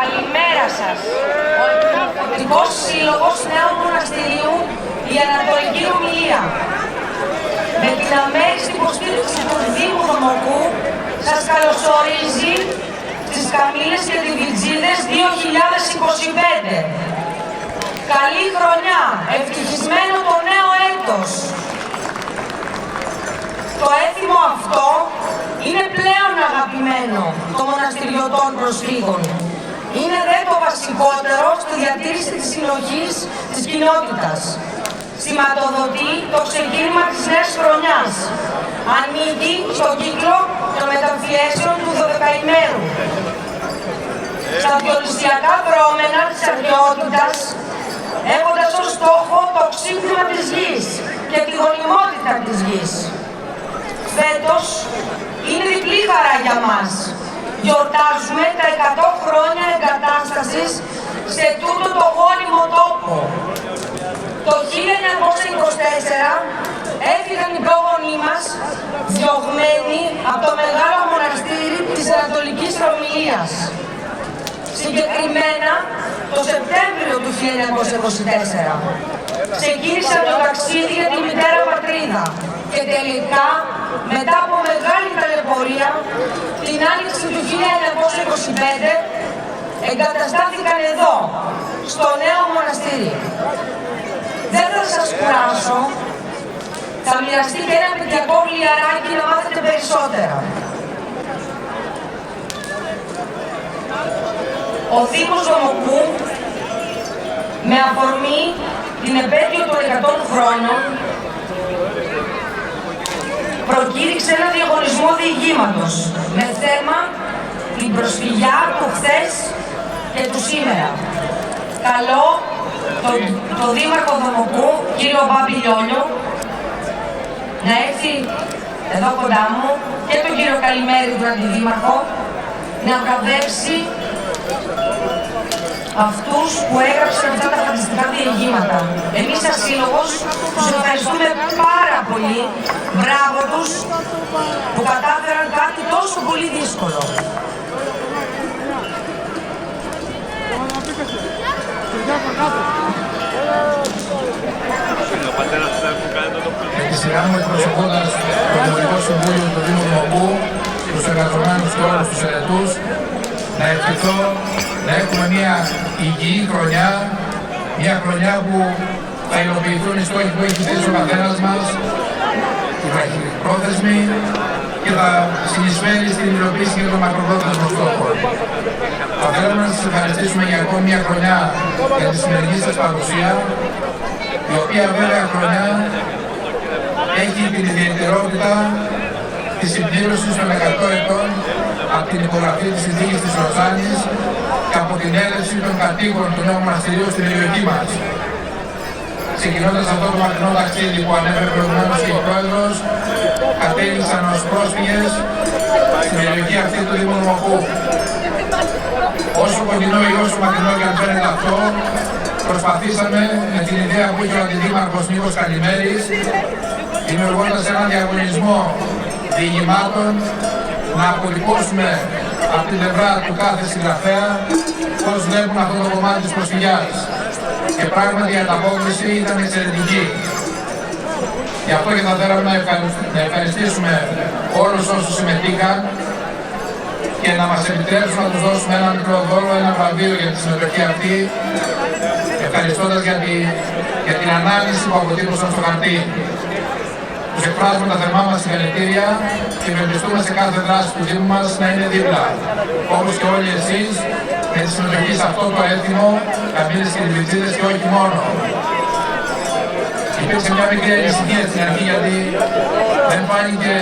Καλημέρα σας. Ο Εκκλησιαστικός Σύλλογος Νέου Μοναστηρίου, η Ανατολική Ομιλία. Με την αμέριστη υποστήριξη του Δήμου Δομοκού, σας καλωσορίζει στις Καμήλες και Τιβιτζίδες 2025. Καλή χρονιά, ευτυχισμένο το νέο έτος. Το έθιμο αυτό είναι πλέον αγαπημένο των μοναστηριωτών προσφύγων. Είναι δε το βασικότερο στη διατήρηση της συνοχής της κοινότητας. Σηματοδοτεί το ξεκίνημα της νέας χρονιάς. Ανήκει στον κύκλο των μεταμφιέσεων του 12ημέρου. Στα διονυσιακά δρόμενα της αρχαιότητας, έχοντας ως στόχο το ξύπνημα της γης και τη γονιμότητα της γης. Φέτος είναι διπλή χαρά για μας. Γιορτάζουμε τα 100 χρόνια εγκατάστασης σε τούτο το γόνιμο τόπο. Το 1924 έφυγαν οι πρόγονοί μας διωγμένοι από το μεγάλο μοναστήρι της Ανατολικής Ρωμιλίας. Συγκεκριμένα το Σεπτέμβριο του 1924. Ξεκίνησαν το ταξίδι για τη μητέρα πατρίδα και τελικά, μετά από μεγάλη ταλαιπωρία, την άνοιξη του 1925 εγκαταστάθηκαν εδώ, στο νέο μοναστήρι. Δεν θα σας κουράσω, θα μοιραστεί και ένα παιδιακό βιβλιαράκι να μάθετε περισσότερα. Ο Δήμος Δομοκού, με αφορμή την επέτειο των 100 χρόνων, προκήρυξε ένα διαγωνισμό διηγήματος με θέμα την προσφυγιά του χθες και του σήμερα. Καλώ τον Δήμαρχο Δομοκού, κύριο Μπάμπη Λιόλιο, να έρθει εδώ κοντά μου και τον κύριο Καλημέρη, τον Αντιδήμαρχο, να βραβεύσει αυτούς που έγραψαν αυτά τα φανταστικά διηγήματα. Εμείς σαν Σύλλογος τους ευχαριστούμε πάρα πολύ. Μπράβο τους που κατάφεραν κάτι τόσο πολύ δύσκολο. Με τη σειρά μου, εκπροσωπώντας το Δημοτικό Συμβούλιο του Δήμου Δομοκού, τους εργαζομένους και όλους τους ερετούς, να ευχηθώ να έχουμε μια υγιή χρονιά, μια χρονιά που θα υλοποιηθούν οι στόχοι που έχει θέσει ο καθένας μας, οι βραχυπρόθεσμοι, και θα συνεισφέρει στην υλοποίηση και των μακροπρόθεσμων στόχων. Θα θέλουμε να σας ευχαριστήσουμε για ακόμη μια χρονιά για τη σημερινή σας παρουσία, η οποία βέβαια χρονιά έχει την ιδιαιτερότητα της συμπλήρωσης των 100 ετών από την υπογραφή της Συνθήκης της Λοζάνης και από την έλευση των κατοίκων του νέου μοναστηρίου στην περιοχή μας. Ξεκινώντας αυτό το μακρινό ταξίδι που ανέφερε προηγουμένως και ο Πρόεδρος, κατέληξαν ως πρόσφυγες στην περιοχή αυτή του Δήμου Δομοκού. Όσο κοντινό ή όσο μακρινό και αν φαίνεται αυτό, προσπαθήσαμε με την ιδέα που είχε ο Αντιδήμαρχος Νίκος Καλημέρης, δημιουργώντας έναν διαγωνισμό διηγημάτων, να αποτυπώσουμε από την πλευρά του κάθε συγγραφέα πώς βλέπουμε αυτό το κομμάτι της προσφυγιάς. Και πράγματι η ανταπόκριση ήταν εξαιρετική. Γι' αυτό και θα θέλαμε να ευχαριστήσουμε όλους όσους συμμετείχαν και να μας επιτρέψουν να τους δώσουμε ένα μικρό δώρο, ένα βραβείο για τη συμμετοχή αυτή, ευχαριστώντας για την ανάλυση που αποτύπωσαν στο χαρτί. Τους εκφράζουμε τα θερμά μας συγχαρητήρια και ευελπιστούμε σε κάθε δράση του Δήμου μας να είναι δίπλα. Όπως και όλοι εσείς, με τη συμμετοχή σε αυτό το έθιμο, Καμήλες και Τιβιτζίδες και όχι μόνο. Υπήρξε μια μικρή ανησυχία στην αρχή, γιατί δεν φάνηκε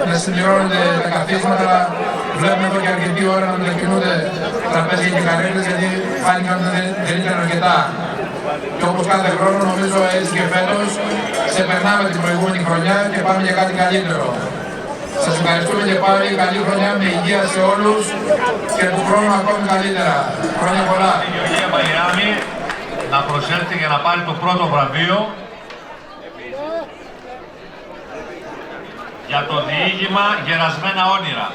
να συμπληρώνονται τα καθίσματα, αλλά βλέπουμε εδώ και αρκετή ώρα να μετακινούνται τραπέζια και καρέκλες, γιατί φάνηκαν ότι δεν ήταν αρκετά. Και όπως κάθε χρόνο, νομίζω έτσι και φέτος, ξεπερνάμε την προηγούμενη χρονιά και πάμε για κάτι καλύτερο. Σας ευχαριστούμε και πάλι, καλή χρονιά με υγεία σε όλους και του χρόνου ακόμη καλύτερα. Χρόνια πολλά. Η Γεωργία Μαϊάμι να προσέλθει για να πάρει το πρώτο βραβείο για το διήγημα «Γερασμένα όνειρα».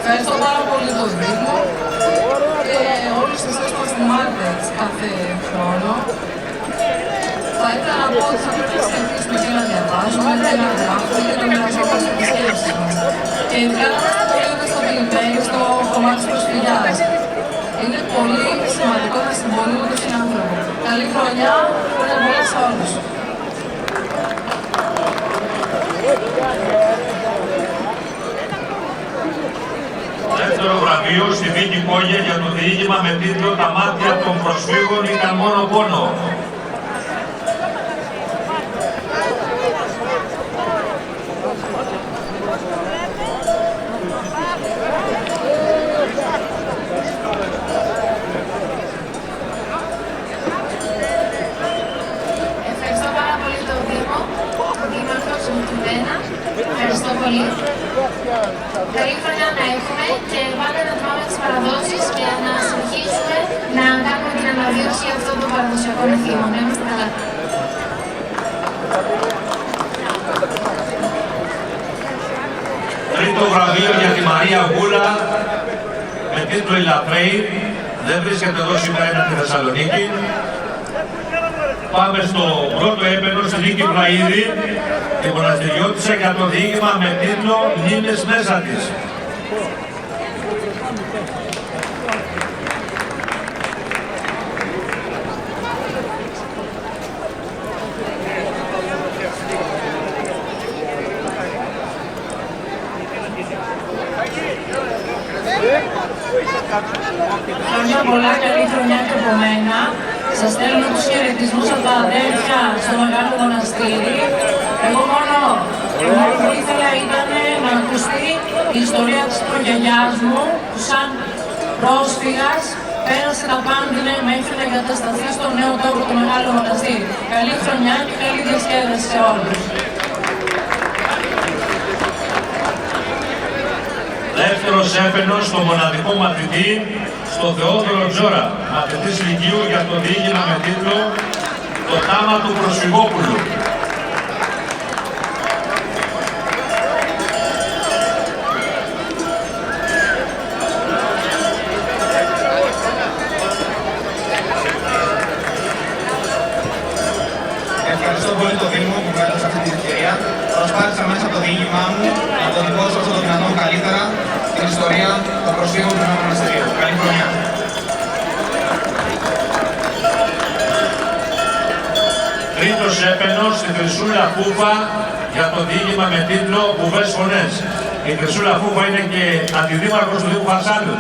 Ευχαριστώ πάρα πολύ τον Δήμο και όλους εσάς που μας θυμάται κάθε χρόνο. Θα ήθελα να πω ότι θα πρέπει να συνεχίσουμε και να διαβάζουμε και να γράφουμε και να μοιραζόμαστε τις σκέψεις μας. Και ειδικά να είμαστε πολύ ευαισθητοποιημένοι στο κομμάτι της προσφυγιάς. Είναι πολύ σημαντικό να συμβολούμε τον συνάνθρωπο. Καλή χρονιά, χρόνια πολλά σε όλους. Δεύτερο βραβείο στη Βίκη Κόγια για το διήγημα με τίτλο «Τα μάτια των προσφύγων ήταν μόνο πόνο». Ευχαριστώ πάρα πολύ τον Δήμο, τον Δήμαρχο συγκεκριμένα. Ευχαριστώ πολύ. Καλή χρονιά να έχουμε και πάντα να θυμάμαι τις παραδόσεις και να συνεχίσουμε να κάνουμε την αναβίωση αυτών των παραδοσιακών εθήμων. Να είμαστε καλά. Τρίτο βραβείο για τη Μαρία Γούλα με τίτλο «Η Λατρέη». Δεν βρίσκεται εδώ σήμερα, είναι στη Θεσσαλονίκη. Πάμε στο πρώτο έπαινο στη Νίκη Βλαΐδη, την μοναστηριώτισσα για το διήγημα με τίτλο «Λίμνες μέσα της». Χρόνια πολλά, καλή χρονιά και από μένα. Σας στέλνω τους χαιρετισμούς από τα αδέρφια στο Μεγάλο Μοναστήρι. Εγώ μόνο που ήθελα ήταν να ακουστεί η ιστορία της προγιαγιάς μου, που σαν πρόσφυγας πέρασε τα Πάντινε μέχρι να εγκατασταθεί στο νέο τόπο του Μεγάλο Μοναστήρι. Καλή χρονιά και καλή διασκέδαση σε όλους. Δεύτερος έπαινος στο μοναδικό μαθητή, στο Θεόδωρο Τζόρα, μαθητής Λυκείου για το διήγημα με τίτλο «Το τάμα του Προσφυγόπουλου». Ευχαριστώ πολύ τον Δήμο που μου έδωσε αυτή την ευκαιρία. Προσπάθησα μέσα από το διήγημά μου να το δικό όσο το δυνατόν καλύτερα την ιστορία των προσφύγων του Νέου Μοναστηρίου. Καλή χρονιά. Τρίτος έπαινος στη Χρυσούλα Φούφα για το διήγημα με τίτλο «Βουβές φωνές». Η Χρυσούλα Φούφα είναι και αντιδήμαρχος του Δήμου Φασάλου.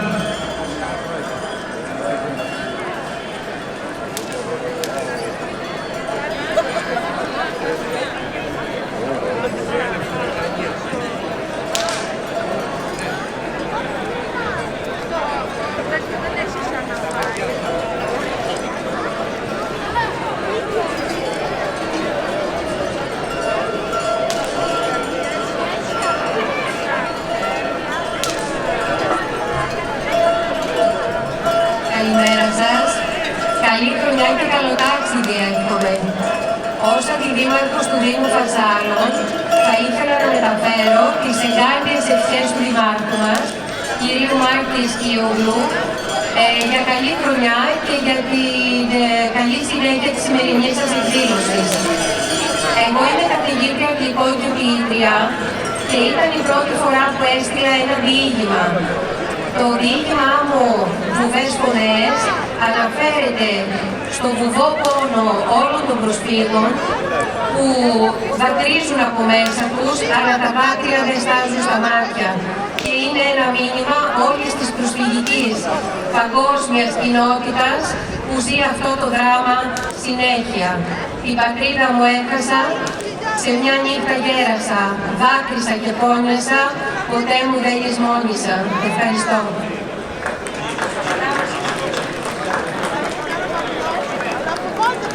Καλημέρα σας. Καλή χρονιά και καλό ταξίδι εύχομαι. Ως αντιδήμαρχος του Δήμου Φασάλων, θα ήθελα να μεταφέρω τις εγκάρδιες ευχές του Δημάρχου μας, κυρίου Μάρκη Σκιόγλου, για καλή χρονιά και για την καλή συνέχεια της σημερινής σας εκδήλωσης. Εγώ είμαι καθηγήτρια αγγλικών και ποιήτρια και ήταν η πρώτη φορά που έστειλα ένα διήγημα. Το διήγημά μου «Βουβές φωνές» αναφέρεται στο βουβό πόνο όλων των προσφύγων που δακρύζουν από μέσα τους, αλλά τα δάκρυα δεν στάζουν στα μάτια. Και είναι ένα μήνυμα όλης της προσφυγικής παγκόσμιας κοινότητας που ζει αυτό το δράμα συνέχεια. Την πατρίδα μου έχασα, σε μια νύχτα γέρασα, δάκρυσα και πόνεσα, ποτέ μου δεν λησμόνησα. Ευχαριστώ.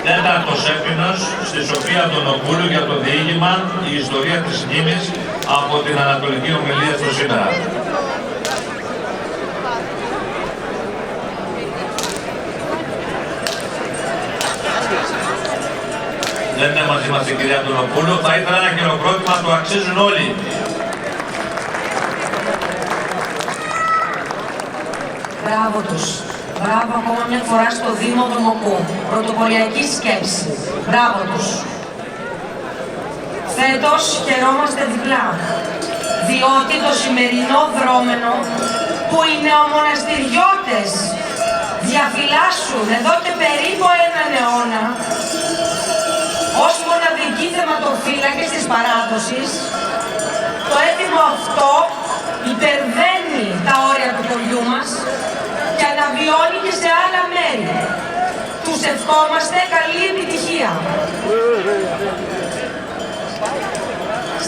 Τέταρτος έπινος στη Σοφία Αντωνοπούλου για το διήγημα «Η ιστορία της μνήμης» από την Ανατολική Ομιλία στο σήμερα. Δεν είναι μαζί μας η κυρία Αντωνοπούλου. Θα ήθελα ένα χειροκρότημα, το αξίζουν όλοι. Μπράβο τους. Μπράβο ακόμα μια φορά στο Δήμο Δομοκού. Πρωτοποριακή σκέψη. Μπράβο τους. Φέτος χαιρόμαστε διπλά, διότι το σημερινό δρόμενο που οι νεομοναστηριώτες διαφυλάσσουν εδώ και περίπου έναν αιώνα ως μοναδικοί θεματοφύλακες της παράδοσης, το έθιμο αυτό υπερβαίνει τα όρια του χωριού μας και αναβιώνει και σε άλλα μέρη. Τους ευχόμαστε καλή επιτυχία.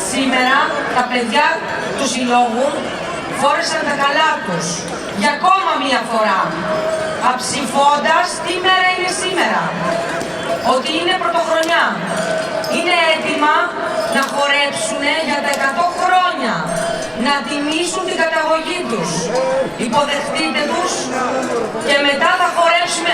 Σήμερα τα παιδιά του Συλλόγου φόρεσαν τα καλά τους για ακόμα μία φορά, αψηφώντας τι μέρα είναι σήμερα, ότι είναι πρωτοχρονιά. Είναι έτοιμα να χορέψουν για τα 100 χρόνια, να τιμήσουν την καταγωγή τους. Υποδεχτείτε τους και μετά θα χορέψουμε